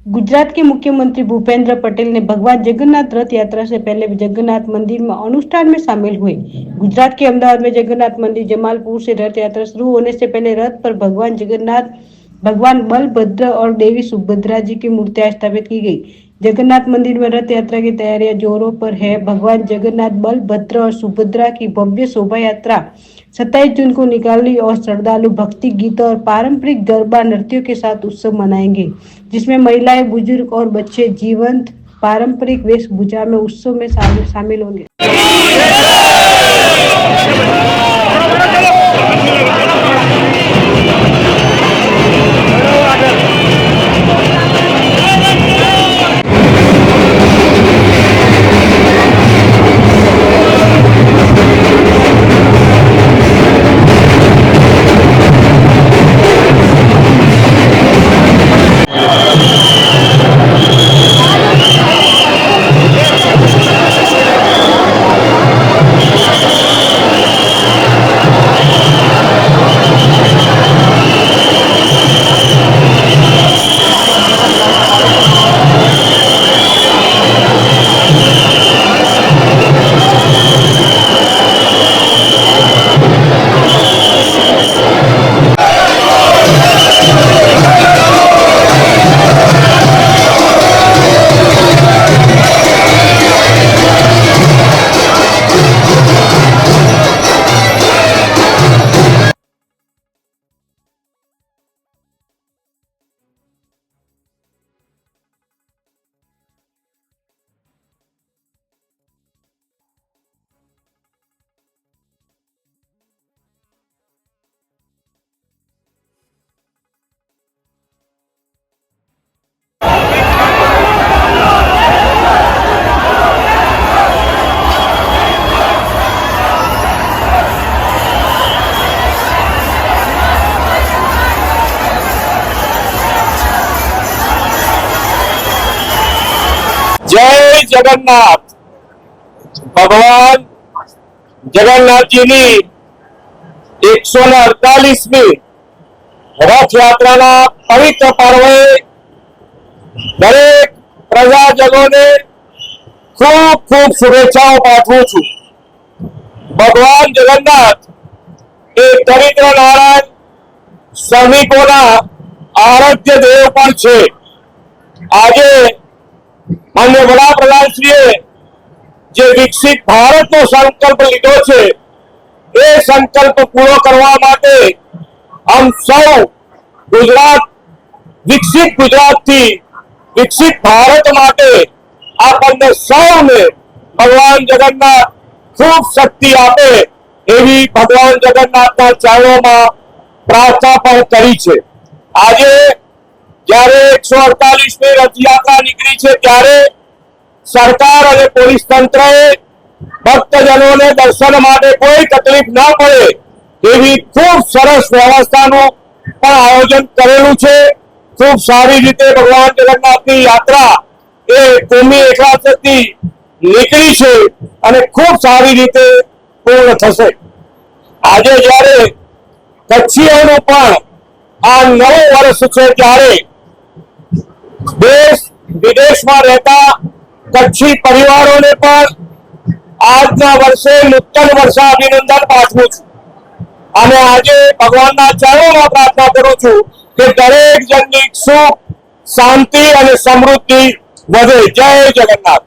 गुजरात के मुख्यमंत्री भूपेंद्र पटेल ने भगवान जगन्नाथ रथ यात्रा से पहले जगन्नाथ मंदिर में अनुष्ठान में शामिल हुए। गुजरात के अहमदाबाद में जगन्नाथ मंदिर जमालपुर से रथ यात्रा शुरू होने से पहले रथ पर भगवान बलभद्र और देवी सुभद्रा जी की मूर्तियां स्थापित की गई। जगन्नाथ मंदिर में रथ यात्रा की तैयारियां जोरों पर है। भगवान जगन्नाथ, बलभद्र और सुभद्रा की भव्य शोभा यात्रा 27 जून को निकाली और श्रद्धालु भक्ति गीतों और पारंपरिक गरबा नृत्यों के साथ उत्सव मनाएंगे, जिसमें महिलाएं, बुजुर्ग और बच्चे जीवंत पारंपरिक वेशभूषा में उत्सव में शामिल होंगे। जय जगन्नाथ। भगवान जगन्नाथ जी की 148મી रथ यात्रा पवित्र पर्वे दरेक प्रजाजनों ने खूब खूब शुभेच्छाओं पाठवुं छुं। भगवान जगन्नाथ एक दरिद्र नारायण श्रमिकोना आराध्य देव पण छे। आजे माननीय वडाप्रधानश्रीए जे विकसित भारतनो संकल्प लीधो छे ए संकल्प पूरो करवा माटे हम सौ गुजरात विकसित गुजरात थी विकसित भारत माटे आपने सौने भगवान जगन्नाथ खूब शक्ति आपे एवी भगवान जगन्नाथना चरणोमां प्रार्थना पण करी छे। आजे જ્યારે 148મી રથયાત્રા નીકળી છે ત્યારે સરકાર અને પોલીસ તંત્રએ ભક્તજનોને દર્શન માટે કોઈ તકલીફ ન પડે એવી ખૂબ સરસ વ્યવસ્થાનું પણ આયોજન કરેલું છે। ખૂબ સારી રીતે ભગવાન જગન્નાથની યાત્રા એ કોમી એકાદશીથી નીકળી છે અને ખૂબ સારી રીતે પૂર્ણ થશે। આજે જ્યારે કચ્છીઓનું પણ આ નવું વર્ષ છે ત્યારે देश विदेश में रहता कच्छी परिवारों ने पण आजना वर्षे नूतन वर्षाभिनंदन पाठवुं छुं अने आजे भगवानना चरणोमां प्रार्थना करूं छुं के दरेक जननी सुख शांति और समृद्धि वधे। जय जगन्नाथ।